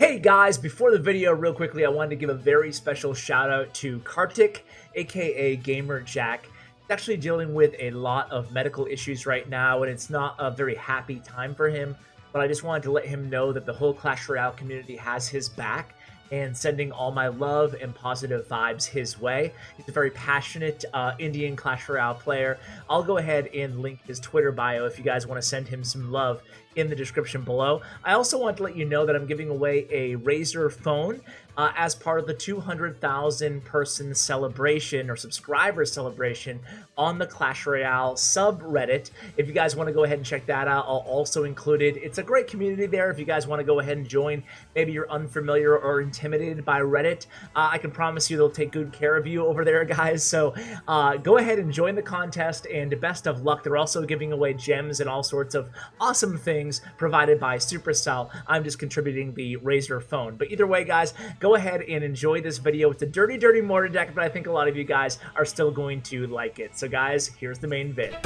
Hey guys, before the video, real quickly, I wanted to give a very special shout out to Kartik, aka Gamer Jack. He's actually dealing with a lot of medical issues right now, and it's not a very happy time for him. But I just wanted to let him know that the whole Clash Royale community has his back, and sending all my love and positive vibes his way. He's a very passionate Indian Clash Royale player. I'll go ahead and link his Twitter bio if you guys want to send him some love in the description below. I also want to let you know that I'm giving away a Razer phone as part of the 200,000 person celebration or subscriber celebration on the Clash Royale subreddit. If you guys want to go ahead and check that out, I'll also include it. It's a great community there if you guys want to go ahead and join. Maybe you're unfamiliar or intimidated by Reddit. I can promise you they'll take good care of you over there, guys. So go ahead and join the contest, and best of luck. They're also giving away gems and all sorts of awesome things provided by Supercell. I'm just contributing the Razer phone. But either way, guys, go ahead and enjoy this video. It's a dirty, dirty mortar deck, but I think a lot of you guys are still going to like it. So guys, here's the main vid. Hey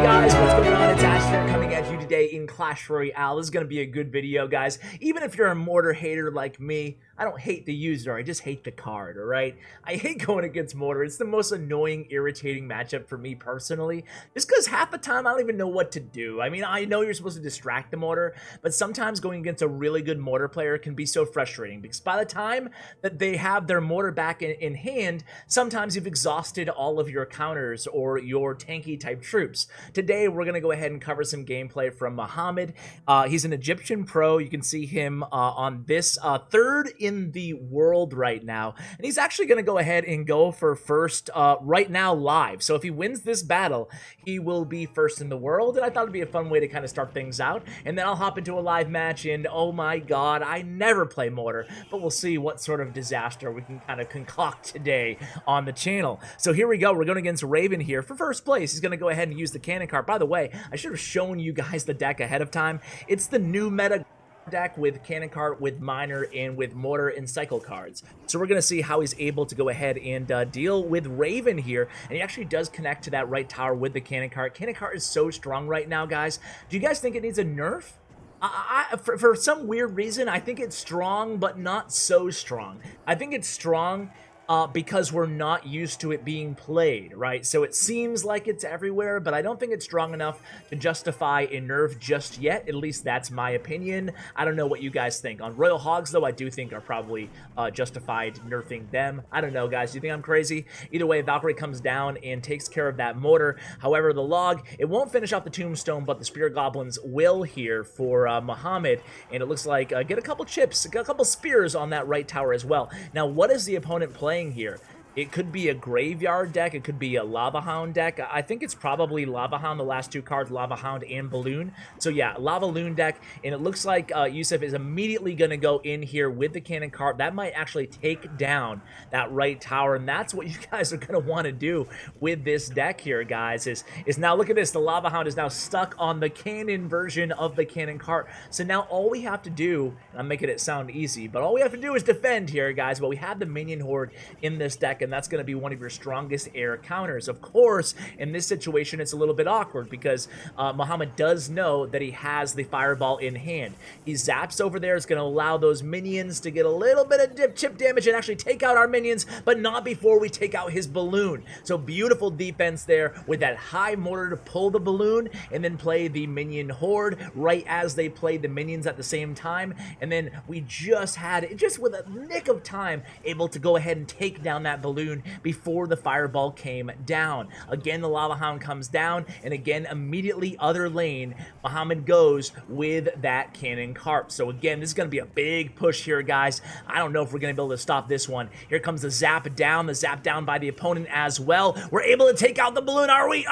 guys, what's going on? It's Ash here coming at you today in Clash Royale. This is going to be a good video, guys. Even if you're a Mortar hater like me, I don't hate the user, I just hate the card, alright? I hate going against Mortar. It's the most annoying, irritating matchup for me personally. Just because half the time I don't even know what to do. I mean, I know you're supposed to distract the Mortar, but sometimes going against a really good Mortar player can be so frustrating, because by the time that they have their Mortar back in hand, sometimes you've exhausted all of your counters or your tanky type troops. Today, we're going to go ahead and cover some gameplay from Mohamed. He's an Egyptian pro. You can see him on this third in the world right now, and he's actually going to go ahead and go for first right now live. So if he wins this battle, he will be first in the world, and I thought it'd be a fun way to kind of start things out. And then I'll hop into a live match, and oh my god, I never play Mortar, but we'll see what sort of disaster we can kind of concoct today on the channel. So here we go. We're going against Raven here for first place. He's going to go ahead and use the cannon cart. By the way, I should have shown you guys the deck ahead of time. It's the new meta deck with cannon cart, with miner, and with mortar and cycle cards. So we're going to see how he's able to go ahead and deal with Raven here, and he actually does connect to that right tower with the cannon cart. Cannon cart is so strong right now, guys. Do you guys think it needs a nerf? For some weird reason, I think it's strong, but not so strong. I think it's strong because we're not used to it being played, right? So it seems like it's everywhere, but I don't think it's strong enough to justify a nerf just yet. At least that's my opinion. I don't know what you guys think. On Royal Hogs, though, I do think are probably justified nerfing them. I don't know, guys. Do you think I'm crazy? Either way, Valkyrie comes down and takes care of that mortar. However, the log, it won't finish off the tombstone, but the spear goblins will here for Mohamed, and it looks like get a couple chips, get a couple spears on that right tower as well. Now, what is the opponent playing here? It could be a graveyard deck, it could be a Lava Hound deck. I think it's probably Lava Hound, the last two cards, Lava Hound and Balloon. So yeah, Lava Loon deck, and it looks like Yousuf is immediately going to go in here with the cannon cart. That might actually take down that right tower, and that's what you guys are going to want to do with this deck here, guys, is now look at this. The Lava Hound is now stuck on the cannon version of the cannon cart. So now all we have to do, and I'm making it sound easy, but all we have to do is defend here, guys. But we have the Minion Horde in this deck, and that's going to be one of your strongest air counters. Of course, in this situation, it's a little bit awkward because Mohamed does know that he has the fireball in hand. He zaps over there. It's going to allow those minions to get a little bit of chip damage and actually take out our minions, but not before we take out his balloon. So beautiful defense there with that high mortar to pull the balloon and then play the Minion Horde right as they played the minions at the same time. And then we just had, just with a nick of time, able to go ahead and take down that balloon before the fireball came down. Again, the Lava Hound comes down, and again, immediately other lane, Mohamed goes with that cannon cart. So again, this is going to be a big push here, guys. I don't know if we're going to be able to stop this one. Here comes the zap down by the opponent as well. We're able to take out the balloon. Are we?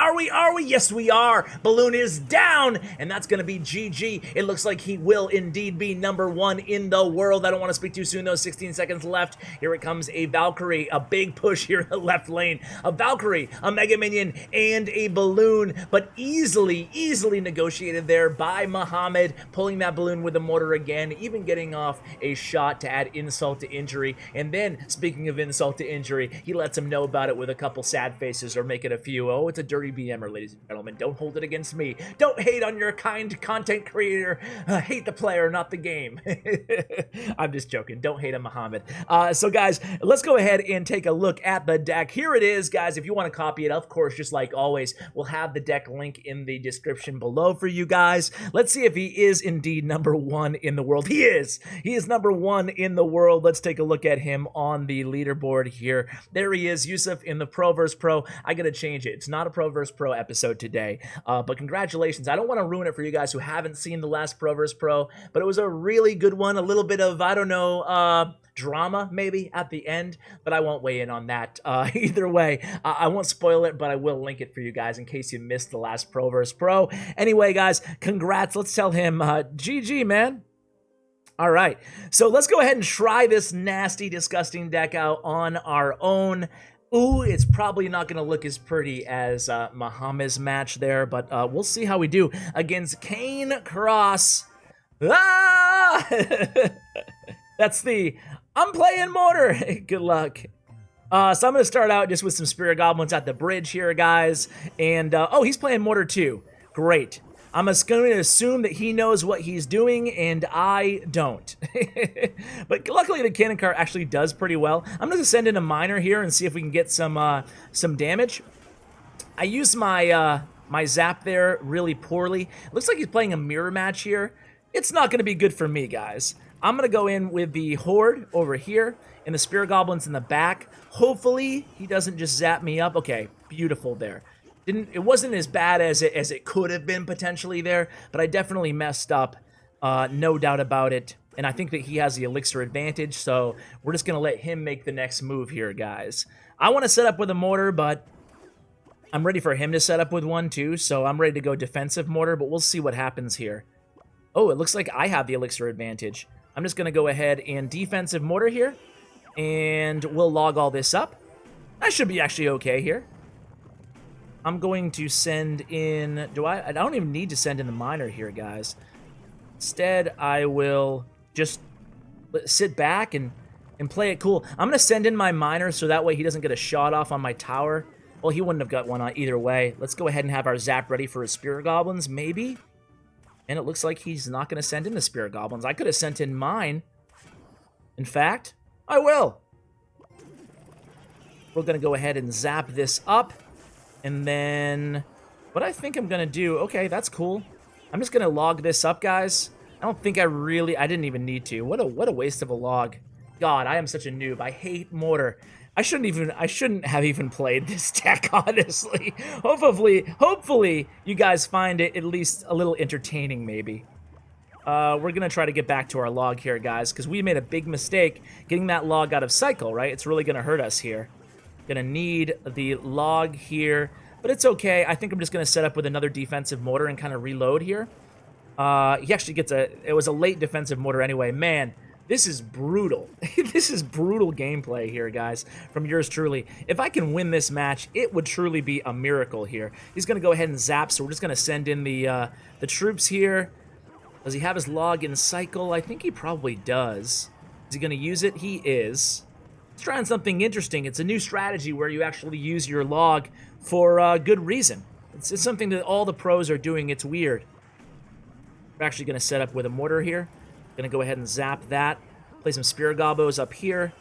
Yes, we are. Balloon is down, and that's going to be GG. It looks like he will indeed be #1 in the world. I don't want to speak too soon, though. 16 seconds left. Here it comes a Valkyrie, a big big push here in the left lane. A Valkyrie, a Mega Minion, and a Balloon, but easily negotiated there by Mohamed, pulling that Balloon with the Mortar again, even getting off a shot to add insult to injury. And then, speaking of insult to injury, he lets him know about it with a couple sad faces, or make it a few. Oh, it's a dirty BMer, ladies and gentlemen. Don't hold it against me. Don't hate on your kind content creator. Hate the player, not the game. I'm just joking. Don't hate on Mohamed. So guys, let's go ahead and take a look at the deck. Here it is, guys. If you want to copy it, of course, just like always, we'll have the deck link in the description below for you guys. Let's see if he is indeed #1 in the world. He is. He is #1 in the world. Let's take a look at him on the leaderboard here. There he is, Yousuf in the Pro vs. Pro. I gotta change it. It's not a Pro vs. Pro episode today, but congratulations. I don't want to ruin it for you guys who haven't seen the last Pro vs. Pro, but it was a really good one. A little bit of, I don't know, drama maybe at the end, but I won't weigh in on that. Either way, I won't spoil it, but I will link it for you guys in case you missed the last Pro vs. Pro. Anyway, guys, congrats. Let's tell him GG, man. All right, so let's go ahead and try this nasty, disgusting deck out on our own. Ooh, it's probably not going to look as pretty as Mohamed's match there, but we'll see how we do against Cain Cross. Ah! That's the I'm playing Mortar. Good luck. So I'm going to start out just with some Spirit Goblins at the bridge here, guys. And, oh, he's playing Mortar too. Great. I'm just going to assume that he knows what he's doing, and I don't. But luckily, the cannon cart actually does pretty well. I'm going to send in a miner here and see if we can get some damage. I used my my zap there really poorly. Looks like he's playing a mirror match here. It's not going to be good for me, guys. I'm going to go in with the Horde over here and the Spirit Goblins in the back. Hopefully, he doesn't just zap me up. Okay, beautiful there. It wasn't as bad as it could have been potentially there, but I definitely messed up, no doubt about it. And I think that he has the elixir advantage, so we're just going to let him make the next move here, guys. I want to set up with a Mortar, but I'm ready for him to set up with one too, so I'm ready to go defensive Mortar, but we'll see what happens here. Oh, it looks like I have the elixir advantage. I'm just going to go ahead and defensive Mortar here, and we'll log all this up. I should be actually okay here. I'm going to send in... I don't even need to send in the miner here, guys. Instead, I will just sit back and play it cool. I'm going to send in my miner so that way he doesn't get a shot off on my tower. Well, he wouldn't have got one on either way. Let's go ahead and have our zap ready for his Spirit Goblins, maybe. And it looks like he's not going to send in the Spirit Goblins. I could have sent in mine. In fact, I will. We're going to go ahead and zap this up. And then, what I think I'm going to do, okay, that's cool. I'm just going to log this up, guys. I don't think I didn't even need to. What a waste of a log. God, I am such a noob. I hate Mortar. I shouldn't have even played this deck, honestly. Hopefully, you guys find it at least a little entertaining, maybe. We're going to try to get back to our log here, guys, because we made a big mistake getting that log out of cycle, right? It's really going to hurt us here. Gonna need the log here, but it's okay. I think I'm just gonna set up with another defensive Mortar and kind of reload here. He actually gets it was a late defensive Mortar anyway. Man, this is brutal. This is brutal gameplay here, guys, from yours truly. If I can win this match, it would truly be a miracle here. He's gonna go ahead and zap, so we're just gonna send in the troops here. Does he have his log in cycle? I think he probably does. Is he gonna use it? He is. Let's try on something interesting. It's a new strategy where you actually use your log for good reason. It's something that all the pros are doing. It's weird. We're actually going to set up with a Mortar here. Going to go ahead and zap that. Play some Spirit Gobbos up here.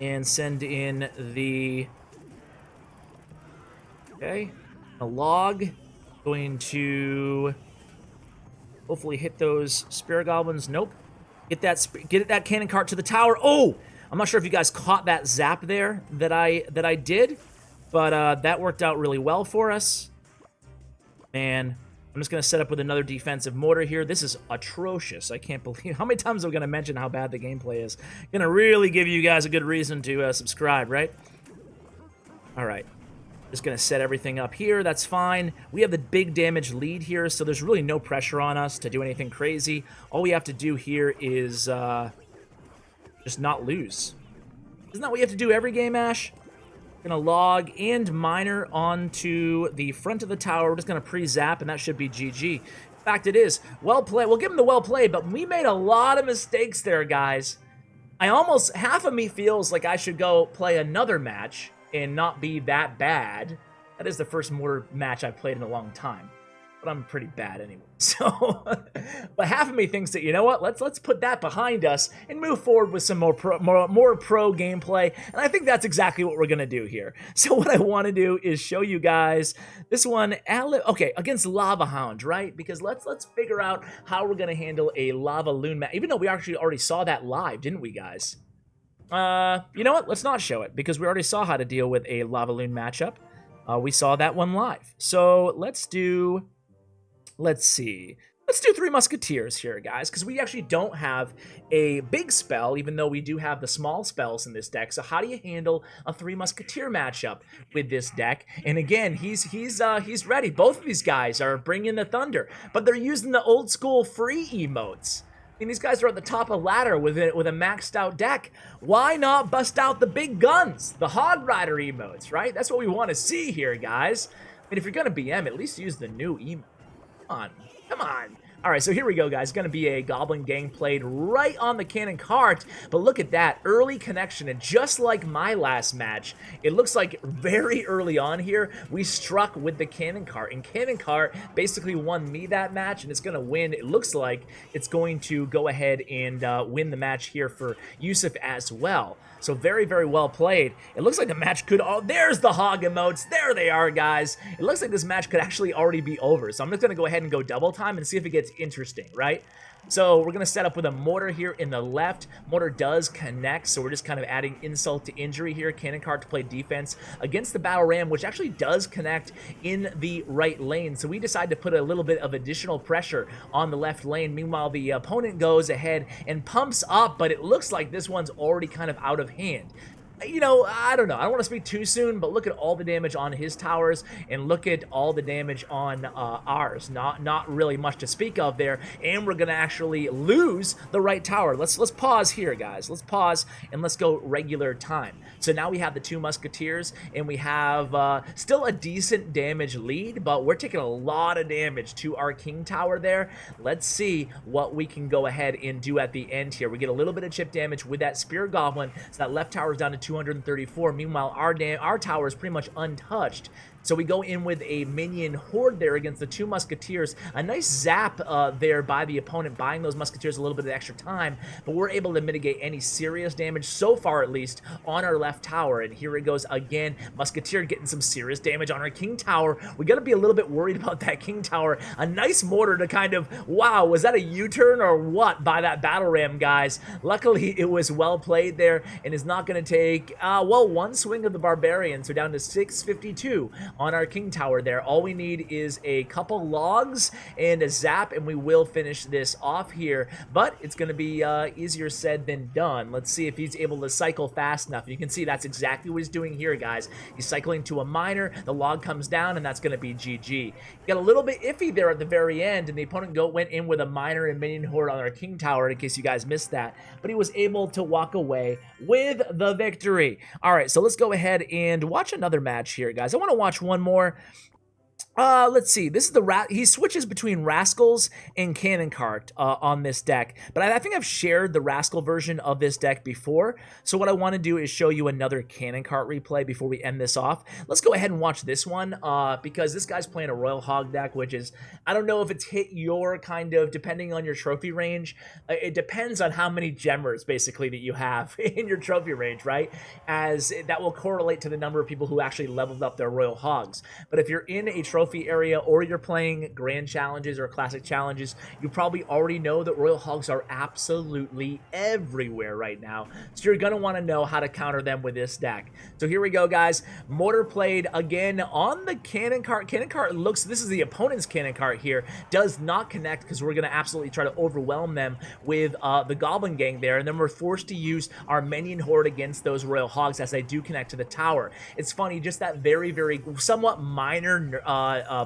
And send in the... Okay. A log. Going to... hopefully hit those Spirit Goblins. Nope. Get that cannon cart to the tower. Oh! I'm not sure if you guys caught that zap there that I did, but that worked out really well for us. Man, I'm just going to set up with another defensive Mortar here. This is atrocious. I can't believe how many times I'm going to mention how bad the gameplay is. Going to really give you guys a good reason to subscribe, right? All right. Just going to set everything up here. That's fine. We have the big damage lead here, so there's really no pressure on us to do anything crazy. All we have to do here is... just not lose. Isn't that what you have to do every game, Ash? Gonna log and miner onto the front of the tower. We're just gonna pre-zap, and that should be GG. In fact, it is. Well played. We'll give him the well played, but we made a lot of mistakes there, guys. Half of me feels like I should go play another match and not be that bad. That is the first Mortar match I've played in a long time. But I'm pretty bad anyway. So, but half of me thinks that, you know what, let's put that behind us and move forward with some more pro gameplay. And I think that's exactly what we're gonna do here. So what I want to do is show you guys this one, okay, against Lava Hounds, right? Because let's figure out how we're gonna handle a Lava Loon match. Even though we actually already saw that live, didn't we, guys? You know what? Let's not show it because we already saw how to deal with a Lava Loon matchup. We saw that one live. So let's see. Let's do Three Musketeers here, guys, because we actually don't have a big spell, even though we do have the small spells in this deck. So how do you handle a Three Musketeer matchup with this deck? And again, he's ready. Both of these guys are bringing the thunder, but they're using the old school free emotes. I mean, these guys are at the top of the ladder with a maxed out deck. Why not bust out the big guns, the Hog Rider emotes, right? That's what we want to see here, guys. I mean, if you're gonna BM, at least use the new emote. Come on. All right, so here we go, guys. It's going to be a Goblin Gang played right on the cannon cart, but look at that early connection, and just like my last match, it looks like very early on here, we struck with the cannon cart, and cannon cart basically won me that match, and it's going to win. It looks like it's going to go ahead and win the match here for Yousuf as well. So very, very well played. It looks like the match could... Oh, there's the hog emotes. There they are, guys. It looks like this match could actually already be over. So I'm just going to go ahead and go double time and see if it gets interesting, right? So we're going to set up with a Mortar here in the left. Mortar does connect, so we're just kind of adding insult to injury here. Cannon cart to play defense against the Battle Ram, which actually does connect in the right lane. So we decide to put a little bit of additional pressure on the left lane. Meanwhile, the opponent goes ahead and pumps up, but it looks like this one's already kind of out of hand. You know, I don't know. I don't want to speak too soon, but look at all the damage on his towers and look at all the damage on ours. Not really much to speak of there, and we're gonna actually lose the right tower. Let's pause here, guys. Let's pause and let's go regular time. So now we have the two Musketeers, and we have still a decent damage lead, but we're taking a lot of damage to our King Tower there. Let's see what we can go ahead and do at the end here. We get a little bit of chip damage with that Spear Goblin, so that left tower is down to 234. Meanwhile, our tower is pretty much untouched. So we go in with a Minion Horde there against the two Musketeers. A nice zap there by the opponent, buying those Musketeers a little bit of extra time, but we're able to mitigate any serious damage, so far at least, on our left tower. And here it goes again. Musketeer getting some serious damage on our King Tower. We got to be a little bit worried about that King Tower. A nice Mortar to kind of, wow, was that a U-turn or what by that Battle Ram, guys? Luckily, it was well played there and is not going to take, well, one swing of the Barbarian, so down to 652 on our King Tower there. All we need is a couple logs and a zap, and we will finish this off here, but it's going to be easier said than done. Let's see if he's able to cycle fast enough. You can see that's exactly what he's doing here, guys. He's cycling to a miner, the log comes down, and that's going to be GG. Got a little bit iffy there at the very end, and the opponent went in with a miner and Minion Horde on our King Tower, in case you guys missed that, but he was able to walk away with the victory. All right, so let's go ahead and watch another match here, guys. I want to watch one more. Let's see. This is the he switches between Rascals and Cannon Cart on this deck, but I think I've shared the Rascal version of this deck before. So what I want to do is show you another Cannon Cart replay before we end this off. Let's go ahead and watch this one because this guy's playing a Royal Hog deck, which is, I don't know if it's hit your kind of, depending on your trophy range. It depends on how many gemmers basically that you have in your trophy range, right? As that will correlate to the number of people who actually leveled up their Royal Hogs. But if you're in a trophy area or you're playing grand challenges or classic challenges, you probably already know that Royal Hogs are absolutely everywhere right now. So you're going to want to know how to counter them with this deck. So here we go, guys. Mortar played again on the Cannon Cart. Cannon Cart looks, this is the opponent's Cannon Cart here, does not connect because we're going to absolutely try to overwhelm them with the Goblin Gang there, and then we're forced to use our Minion Horde against those Royal Hogs as they do connect to the tower. It's funny, just that very, very somewhat minor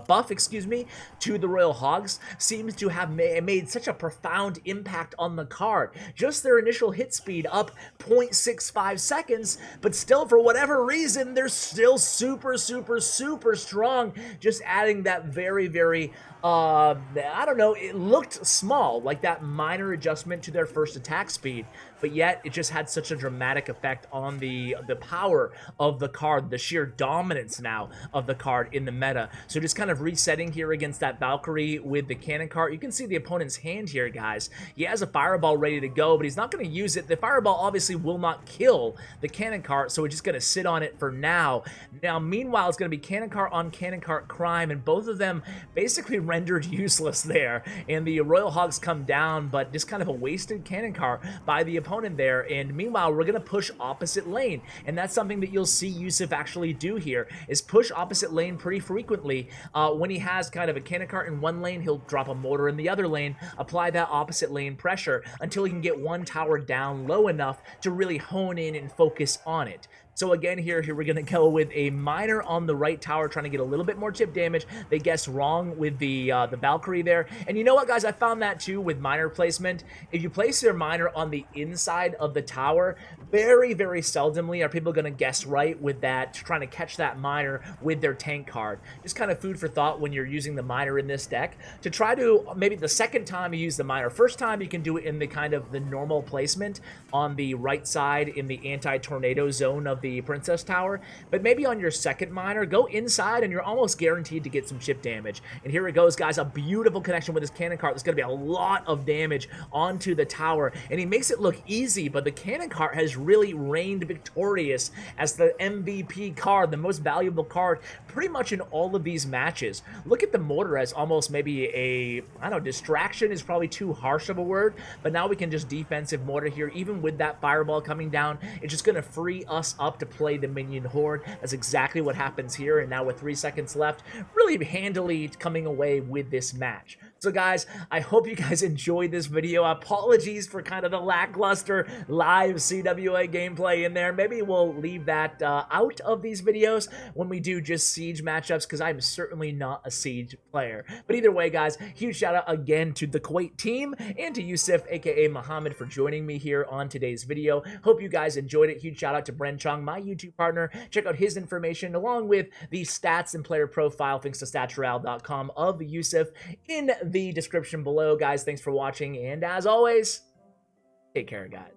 buff, excuse me, to the Royal Hogs seems to have made such a profound impact on the card. Just their initial hit speed up 0.65 seconds, but still, for whatever reason, they're still super strong. Just adding that very, I don't know, it looked small, like that minor adjustment to their first attack speed, but yet it just had such a dramatic effect on the power of the card, the sheer dominance now of the card in the meta. So just kind of resetting here against that Valkyrie with the cannon cart. You can see the opponent's hand here, guys. He has a fireball ready to go, but he's not going to use it. The fireball obviously will not kill the cannon cart, so we're just going to sit on it for now. Now, meanwhile, it's going to be cannon cart on cannon cart crime, and both of them basically rendered useless there. And the Royal Hogs come down, but just kind of a wasted cannon cart by the opponent there. And meanwhile, we're going to push opposite lane, and that's something that you'll see Yousuf actually do here, is push opposite lane pretty frequently. When he has kind of a cannon cart in one lane, he'll drop a mortar in the other lane, apply that opposite lane pressure until he can get one tower down low enough to really hone in and focus on it. So again, here we're going to go with a miner on the right tower, trying to get a little bit more chip damage. They guessed wrong with the Valkyrie there. And you know what, guys? I found that too with miner placement. If you place your miner on the inside of the tower, very seldomly are people going to guess right with that, trying to catch that miner with their tank card. Just kind of food for thought when you're using the miner in this deck, to try to, maybe the second time you use the miner. First time you can do it in the kind of the normal placement on the right side in the anti-tornado zone of the Princess Tower, but maybe on your second miner, go inside and you're almost guaranteed to get some chip damage. And here it goes, guys, a beautiful connection with his cannon cart. There's going to be a lot of damage onto the tower, and he makes it look easy, but the cannon cart has really reigned victorious as the MVP card, the most valuable card pretty much in all of these matches. Look at the mortar as almost maybe a, I don't know, distraction is probably too harsh of a word, but now we can just defensive mortar here. Even with that fireball coming down, it's just going to free us up to play the Minion Horde. That's exactly what happens here, and now with 3 seconds left, really handily coming away with this match. So guys, I hope you guys enjoyed this video. Apologies for kind of the lackluster live CWA gameplay in there. Maybe we'll leave that out of these videos when we do just Siege matchups, because I'm certainly not a Siege player. But either way, guys, huge shout out again to the Kuwait team and to Yousuf, aka Mohamed, for joining me here on today's video. Hope you guys enjoyed it. Huge shout out to Bren Chong, my YouTube partner. Check out his information along with the stats and player profile, thanks to statsroyale.com, of Yousuf in the description below. Guys, thanks for watching, and as always, take care, guys.